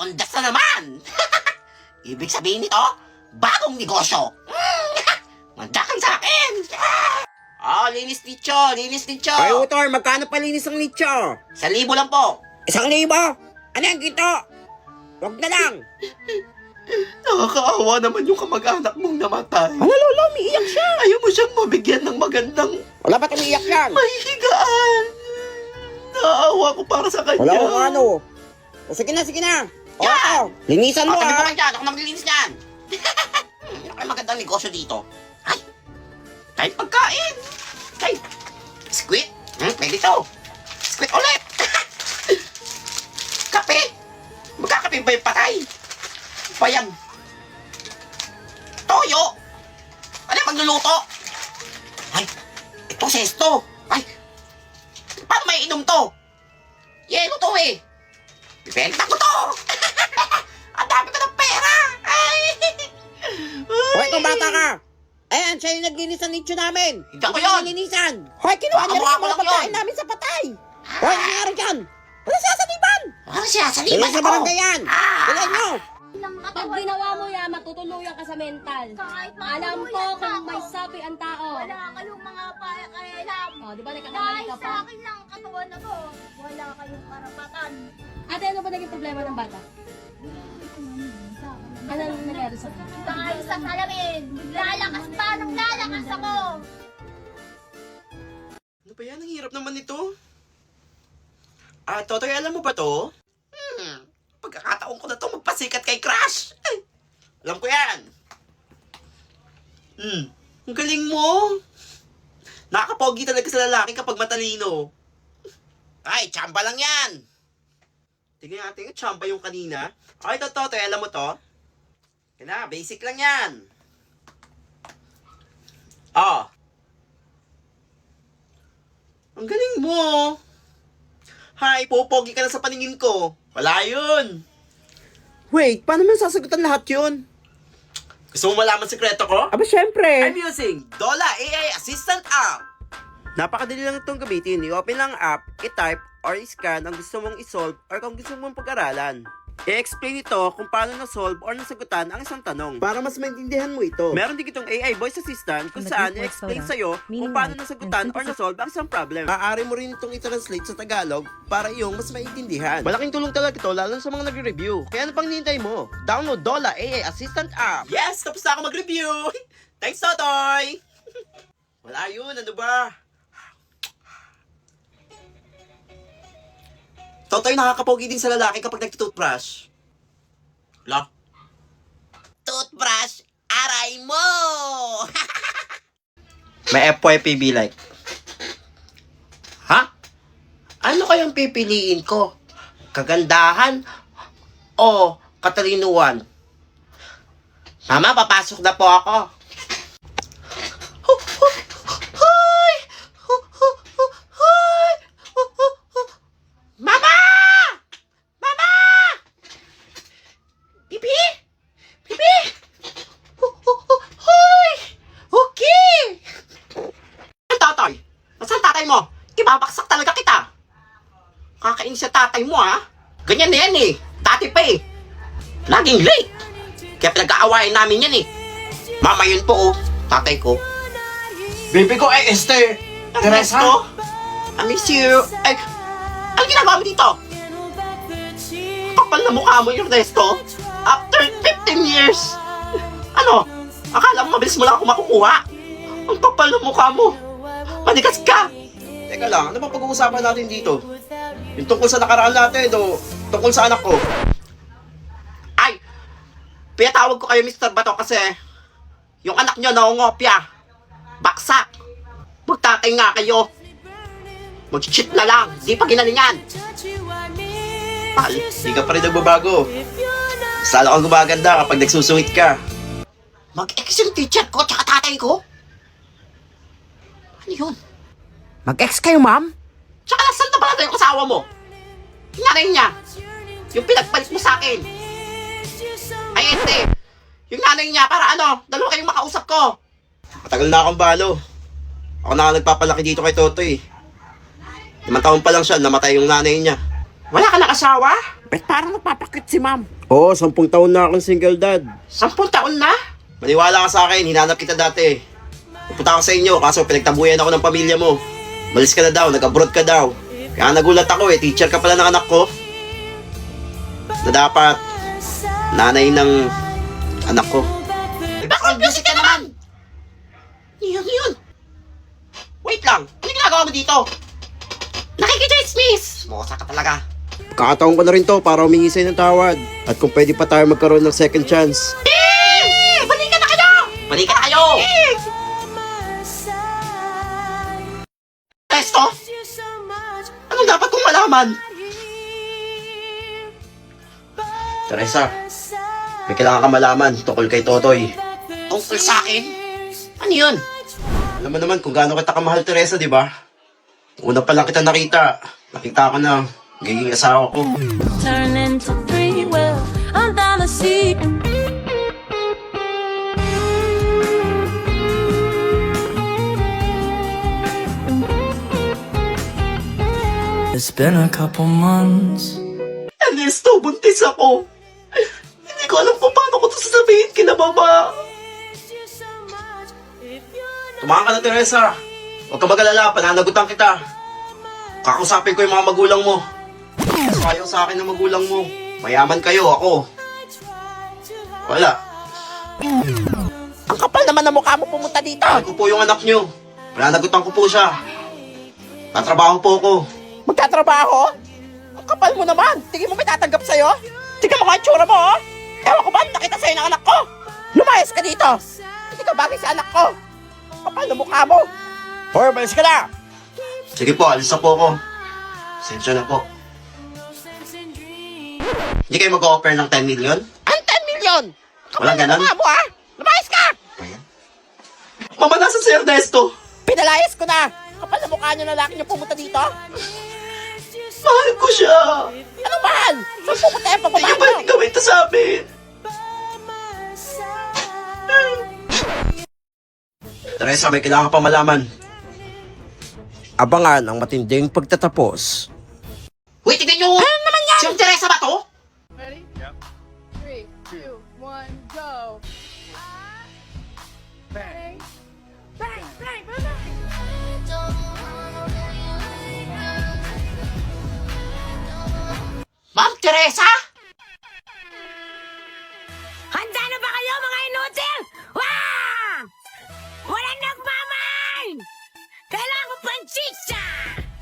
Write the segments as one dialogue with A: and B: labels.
A: undas na naman! Ibig sabihin nito, bagong negosyo! Manda kayo sa akin! Linis nicho, linis nicho!
B: Ay, Utor, magkano palinis ang nicho?
A: 1,000 lang po!
B: 1,000? Ano yung gito? Huwag na lang.
A: Nakakaawa naman yung kamag-anak mong namatay.
B: Ano, Lolo, umiiyak siya.
A: Ayaw mo siyang mabigyan ng magandang
B: Wala ba't umiiyak yan?
A: mahihigaan. Naawa ko para sa kanya.
B: Wala akong ano. O, sige na, sige na. O,
A: Yan!
B: ako, linisan mo,
A: Sabi mo
B: ha?
A: kayo dyan, ako na maglilinis dyan. Ano kayo magandang negosyo dito? Ay, kahit pagkain. Ay, squid. Pwede to. Squid ulit. Kape. Magkakape ba yung patay? Bayag. Toyo. Ano yung magluluto? Ay, ito sesto. Ay, paano may inom to? Yelo to eh. Bibenta ko to. Ang dami ko ng pera. Ay.
B: Hoy, kung bata ka. Ayan, siya yung naglinis ng nicho namin.
A: Hindi ako
B: Ikaw yung
A: yun.
B: nilinisan. Hoy, kinuha niya rin
A: Baka
B: yung mga
A: mukha ko lang
B: pagkain
A: yun.
B: namin sa patay. Hoy, ano nangyari dyan? Wala siya sa liban.
A: Ano siya? Sa
B: Kailan
A: liban
B: sa
A: ako.
B: barangay yan? Kailan nyo?
C: Pag ginawa mo yan, matutuluyan ka sa mental.
D: Kahit
C: Alam ko
D: matuluyan
C: kung
D: ako.
C: may sapi ang tao.
D: Wala kayong mga pakialam.
C: O, di ba nagkakamali
D: Dahil
C: ka
D: sa
C: pa?
D: akin lang ang katawan na to, wala kayong karapatan.
C: Ate, ano ba naging problema ng bata? Ano nangyari sa kanya?
D: Dahil sa salamin, lalakas pa nung lalakas ako.
A: Ano ba yan? Ang hirap naman nito. Totoy, alam mo ba to? Pagkakataon ko na to magpasikat kay Crush. Ay, alam ko yan. Ang galing mo. Nakakapogi talaga sa lalaki kapag matalino. Ay, tsamba lang yan. Tingnan natin, tsamba yung kanina. Ay, Totoy, alam mo to? Yan na, basic lang yan. Ang galing mo. Hay, pupogi ka na sa paningin ko. Wala yun.
B: Wait, paano mo sasagutan lahat yun?
A: Gusto mo malaman sekreto ko?
B: Aba, syempre.
A: I'm using Dola AI Assistant app.
B: Napakadali lang itong gamitin. I-open lang ang app, i-type, or i-scan ang gusto mong i-solve or kung gusto mong pag-aralan. I-explain ito kung paano na-solve or nasagutan ang isang tanong. Para mas maintindihan mo ito. Meron din itong AI voice assistant kung saan i-explain sa'yo kung paano nasagutan or na-solve ang isang problem. Maaari mo rin itong i-translate sa Tagalog para iyong mas maintindihan. Malaking tulong talaga ito lalo sa mga nagre-review. Kaya ano pang hinihintay mo? Download Dola AI Assistant app.
A: Yes, tapos na ako mag-review. Thanks, Totoy. Wala yun, ano ba? Totoy, nakakapogi din sa lalaki kapag nag-toothbrush. Wala. Toothbrush, aray mo! May FYP like. Ha? Ano kayang pipiliin ko? Kagandahan o katalinuhan? Mama, papasok na po ako. Hoy! Hoy! Mama! Mama! Bibi! Bibi! Hoy! Okay! Tatay! Nasaan tatay mo? Kibabaksak talaga kita. Kakainis sa tatay mo, ha? Ganyan na yan eh. Dati pa eh. Laging late. Kaya pinag-aawayan namin yan eh. Mama yun po oh. Tatay ko.
E: Baby ko ay
A: Ernesto? I miss you. Ay, ano ginagawa mo dito? Kapal na mukha mo, Ernesto. After 15 years. Ano? Akala mo mabilis mo lang ako makukuha? Ang kapal na mukha mo. Manigas ka.
B: Teka lang, ano bang pag-uusapan natin dito? Yung tungkol sa nakaraan natin o tungkol sa anak ko?
A: Ay, pinatawag ko kayo Mr. Bato kasi yung anak nyo naungopya. Baksak. Magtatay nga kayo. Mag-cheat na lang. Di pa ginaling yan.
B: Mahal, di ka pa rin nagbabago. Mas lalo kang gumaganda kapag nagsusuhit ka.
A: Mag-ex yung teacher ko tsaka tatay ko. Ano yun?
B: Mag-ex kayo, ma'am?
A: Tsaka nasaan na ba yung asawa mo? Yung nanay niya. Yung pinagpalit mo sa akin. Ay, hindi. Yung nanay niya para ano, dalawa kayong makausap ko.
B: Matagal na akong balo. Ako na nagpapalaki dito kay Totoy. 5 taon pa lang siya, namatay yung nanay niya.
A: Wala ka ng asawa? Bet parang napapakit si ma'am.
B: Oo, 10 taon na akong single dad.
A: 10 taon na?
B: Maniwala ka sa akin, hinanap kita dati. Pupunta ako sa inyo, kaso pinagtabuyan ako ng pamilya mo. Malis ka na daw, nag-abroad ka daw. Kaya nagulat ako teacher ka pala ng anak ko. Na dapat, nanay ng anak ko.
A: Background music ka naman! Yun. Wait lang, ano ginagawa mo dito? Nakikidismiss! Mosa ka talaga.
B: Kakataon ko na rin to para humingi sa'yo ng tawad. At kung pwede pa tayo magkaroon ng second chance.
A: Balikan na kayo! Balikan na kayo! Resto? Anong dapat kong malaman?
B: Teresa, may kailangan ka malaman tungkol kay Totoy.
A: Tungkol sa akin? Ano yun?
B: Alam mo naman kung gaano kita kamahal, Teresa, di ba? Una pa lang kita nakita ko na magiging asawa ko.
F: Turn into three, well, I'm down to see. It's been a couple months.
A: Ernesto, buntis ako. Hindi ko alam kung paano ko ito sasabihin kina mama.
B: Tumakan ka na, Teresa. Huwag ka mag-alala, pananagutan kita. Kakusapin ko yung mga magulang mo. Mas ayaw sa akin ng magulang mo. Mayaman kayo, ako. Wala.
A: Ang kapal naman ng mukha mo pumunta dito.
B: Mahal ko po yung anak nyo. Pananagutan ko po siya. Tatrabaho po ako.
A: Magtatrabaho? Ang kapal mo naman. Tingin mo may tatanggap sa'yo? Tingnan mo nga ang tsura mo, oh. Ewan ko ba nakita sa'yo ng anak ko? Lumayas ka dito. Hindi ka bagay sa anak ko. Kapal na mukha mo. Hoy, balis ka na.
B: Sige po, alis na po ako. Sensya na po. Hindi kayo mag-offer ng 10 million?
A: Ang 10 million. Kapal
B: Walang
A: na
B: ganon?
A: mukha mo, ha? Lumayas ka.
B: Mama, nasan si Ernesto?
A: Pinalayas ko na. Kapal na mukha niyo lalaki niyo pumunta dito.
B: Mahal ko siya.
A: Anong mahal? Saan pupunta yung
B: Hindi
A: pagbabae
B: niyo
A: mo?
B: pwede gawin ito sa amin. Teresa, may kailangan pa malaman. Abangan ang matinding pagtatapos.
A: Uy, tignan niyo. Ano naman yan? Si Teresa ba to?
G: Ready? Yep. 3, 2, 1, go. Bang. Bang, bang, bang, bang.
A: Ma'am Teresa?
F: Handa na ba kayo, mga inutil? Wah! Walang nagmamain! Kailangan ko pang chicha!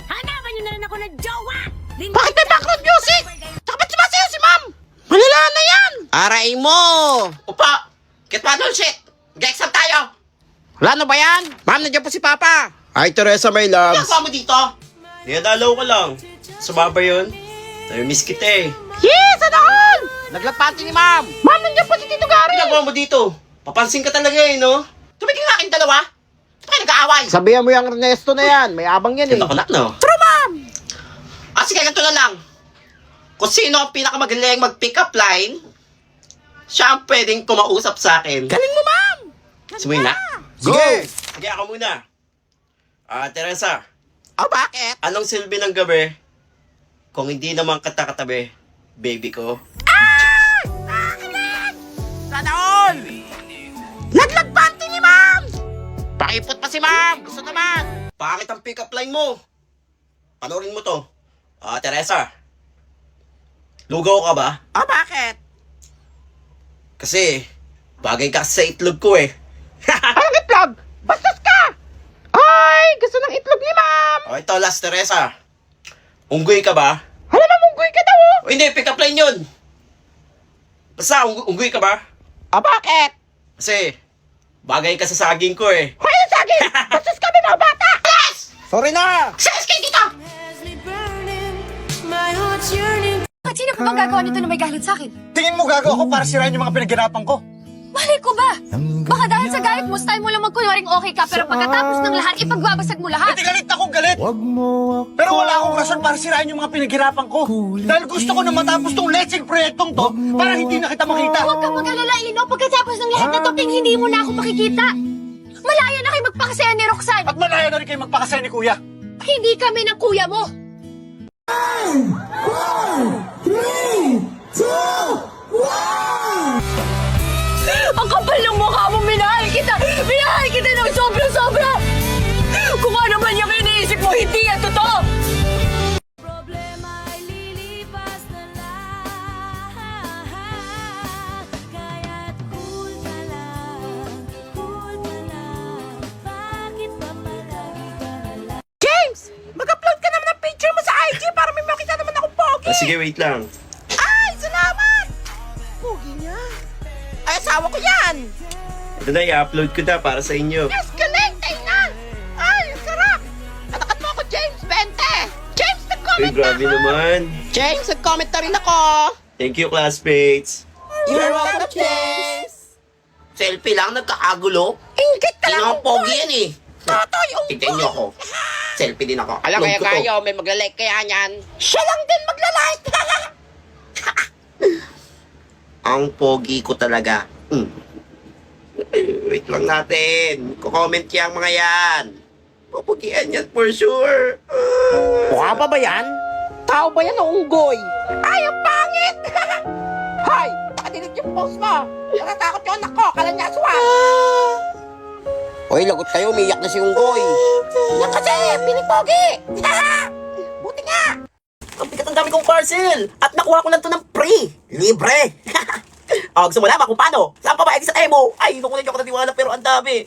F: Hanapan niyo na rin ako ng jowa!
A: Bakit may background music? Tsaka ba't sumasayaw si ma'am? Malala na yan! Aray mo! Upa! Get paddle shit! Mag-exam tayo! Wala na ba yan? Ma'am, nandiyan po si Papa!
B: Hi, Teresa, my
A: Ano
B: loves.
A: ginagawa mo dito?
B: Dinadalaw ko lang. Sumaba yun. Miss kita eh.
A: Yes! Ano all? Naglagpanti ni ma'am! Ma'am, nandiyan po si Tito Gary!
B: Ginagawa mo dito? Papansin ka talaga eh, no?
A: Tumigil nga kayong dalawa! Ito kayo nag-aaway!
E: Sabihan mo yung Ernesto na yan. May abang yan eh.
B: Kita ko na, no?
A: True, ma'am! Sige, ganito na lang. Kung sino ang pinakamagaling mag-pick up line, siya ang pwedeng kumausap sa akin. Galing mo, ma'am!
B: Sumuhin na?
E: Sige!
B: Sige, ako muna. Teresa,
A: Oh, bakit?
B: anong silbi ng gabi kung hindi naman katakatabi, baby ko?
A: Sana all! Naglagpanti ni ma'am! Pakipot pa si ma'am! Gusto naman!
B: Pangit ang pick up line mo. Panorin mo to. Teresa, lugaw ka ba?
A: Oh, bakit?
B: Kasi, bagay ka sa itlog ko eh.
A: Anong itlog? Bastos ka! Ay, gusto ng itlog ni ma'am!
B: Ito, last, Teresa. Unggoy ka ba?
A: Hala, mamunggoy ka daw, oh!
B: O hindi, pick up line yun. Basta, unggoy ka ba?
A: Oh, bakit?
B: Kasi, bagay ka sa saging ko eh.
A: Hoy, ang saging! Bastos kami, mga bata! Yes!
E: Sorry na!
A: Sayas kayo dito!
F: My heart's yearning.
C: At sino pa bang gagawa nito na may galit sa akin?
E: Tingin mo gago ako para sirain yung mga pinaghirapan ko.
C: Malay ko ba? Baka dahil sa galit mo, style mo lang magkunwaring okay ka, pero pagkatapos ng lahat, ipagbabasag mo lahat.
E: Hindi galit akong galit. Pero wala akong rason para sirain yung mga pinaghirapan ko. Dahil gusto ko na matapos tong lecheng proyektong to para hindi na kita makita.
C: Huwag ka mag-alala, Ino. Pagkatapos ng lahat na to, hindi mo na ako makikita. Malaya na kayo magpakasaya ni Roxanne.
E: At malaya na rin kayo magpakasaya ni Kuya.
C: Hindi kami ng kuya mo.
F: Ang kapal ng mukha mo, minahal kita! Minahal kita ng sobra-sobra! Kung ano man yung iniisip mo, hindi yan totoo! Problema ay lilipas na lang. Kaya't cool ka lang. Bakit ba palagi ka na lang?
A: James! Mag-upload ka naman ng picture mo sa IG para may makita naman akong pogi!
B: Sige, wait lang.
A: Ay, salamat! Pogi niya. Ay, asawa ko yan!
B: Ito na, i-upload ko na para sa inyo.
A: Escalate! Tingnan! Ay, ang sarap! Atakat mo ako, James 20! James,
B: Uy,
A: nag-comment na
B: grabe
A: ako!
B: naman.
A: James, nag-comment na rin ako!
B: Thank you, classmates.
A: You're welcome, James! Selfie lang, nagkakagulo. Ingit ka lang! Ang pogi yan eh. Tatoy,
B: Tignan niyo ako. Selfie din ako.
A: Alam
B: Upload
A: kaya
B: ko to.
A: kayo, may magla-like kaya niyan. Siya lang din magla-like!
B: Ang pogi ko talaga. Wait lang natin. Kukomment yung mga yan. Pupugian yan for sure.
A: Mukha ba yan? Tao ba yan o unggoy? Ay, ang pangit! Hoy, nakadilig yung post mo. Natatakot yung anak ko, kala niya aswang. Hoy, lagot kayo, umiyak na si unggoy. Yan kasi, pinipogi. Buti nga. Ang bigat ang dami kong parcel. At nakuha ko lang to ng free. Libre. Gusto mo naman kung paano? Saan pa ba sa Temo? Ay, nakuha niyo ako natiwala pero ang dami.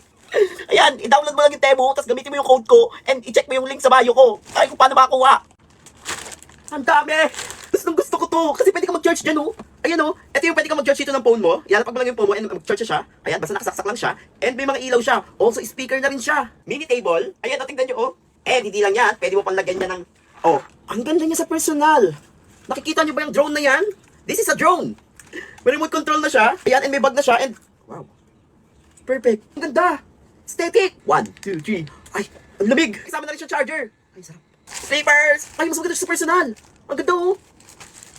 A: Ayan, i-download mo lang yung Temo, tapos gamitin mo yung code ko, and i-check mo yung link sa bio ko. Ay, kung paano makakuha. Ang dami! Gusto ko to, kasi pwede ka mag-charge dyan, oh. Ayan, oh. Ito yung pwede ka mag-charge dito ng phone mo. Ilalapag mo lang yung phone mo, and mag-charge siya. Ayan, basta nakasaksak lang siya. And may mga ilaw siya. Also, speaker na rin siya. Mini table. Ayan, oh, tingnan nyo, oh. And hindi lang yan, pwede mo pang lagyan niya ng... Oh, ang ganda niya sa personal. Nakikita niyo ba yung drone na yan? This is a drone. May remote control na siya. Ayan, and may bag na siya, and... Wow. Perfect. Ang ganda. Aesthetic. 1, 2, 3. Ay, ang lamig. Kasama na rin siya charger. Ay, sarap. Sleepers. Ay, mas maganda siya sa personal. Ang ganda, oh.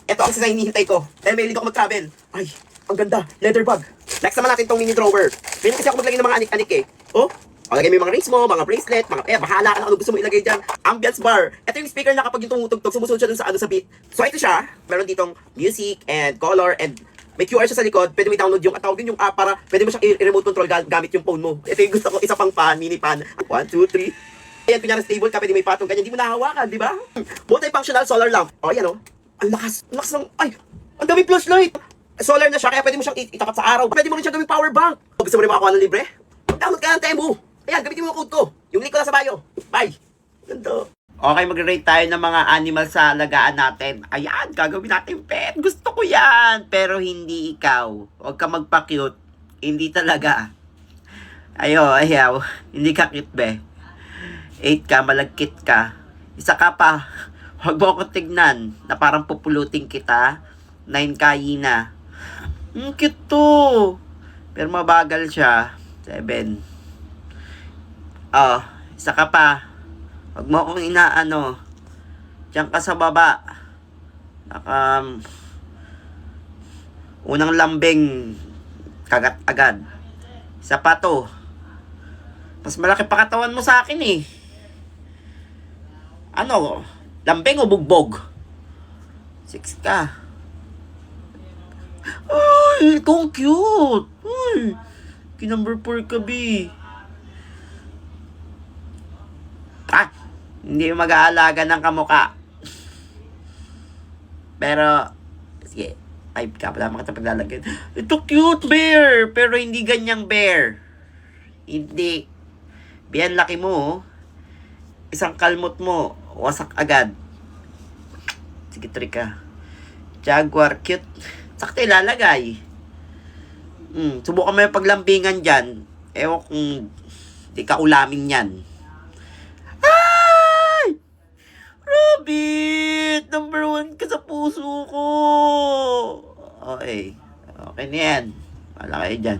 A: Ito ang sa hinihintay ko. Dahil may ako mag-travel. Ay, ang ganda. Leather bag. Next naman natin tong mini drawer. Pwede kasi ako maglagay ng mga anik-anik eh. Oh, o lagay mo yung mga rings mo, mga bracelet, mga bahala ka na ano gusto mo ilagay dyan. Ambience bar. Ito yung speaker na kapag yung tumutugtog, sumusunod siya dun sa ano sa beat. So ito siya. Meron ditong music and color and may QR siya sa likod. Pwede mo i-download yung tawag din yung app para pwede mo siyang i-remote control gamit yung phone mo. Ito yung gusto ko, isa pang pan, mini pan. 1, 2, 3. Ayan, kunyari stable ka, pwede may patong ganyan. Hindi mo nahawakan, di ba? Multifunctional solar lamp. O, ayan o. Ang lakas ng, ay, ang dami flashlight. Solar na siya, kaya pwede mo siyang itapat sa araw. Pwede mo rin siya gawing power bank. O, gusto mo rin makakuha ng libre? Download ka ng Temu. Ayan, gamitin mo yung code ko. Yung link ko na sa bio. Bye. Ganda.
B: Okay, mag-rate tayo ng mga animal sa alagaan natin. Ayan, gagawin natin pet. Gusto ko yan. Pero hindi ikaw. Huwag ka magpa-cute. Hindi talaga. Ayaw. Hindi ka cute, be. 8 ka, malagkit ka. Isa ka pa. Huwag mo akong tignan na parang pupulutin kita. 9 ka, Yina. Cute to. Pero mabagal siya. 7. Isa ka pa. Huwag mo akong inaano. Diyan ka sa baba. Unang lambing. Kagat agad. Isa pa to. Mas malaki pa katawan mo sa akin eh. Ano? Lambing o bugbog? 6 ka. Ay, itong cute. Ay, kinumber 4 ka, B. Hindi mag-aalaga ng kamuka. Pero, sige, 5 ka, wala makita paglalagyan. Ito cute bear, pero hindi ganyang bear. Hindi. Biyan laki mo, oh. Isang kalmot mo, wasak agad. Sige, 3 ka. Jaguar, cute. Sakto ilalagay. Subukan mo yung paglambingan dyan. Ewan kung di ka ulamin yan. Ay! Rabbit! Number 1 ka sa puso ko. Okay. Okay na yan. Wala kayo dyan.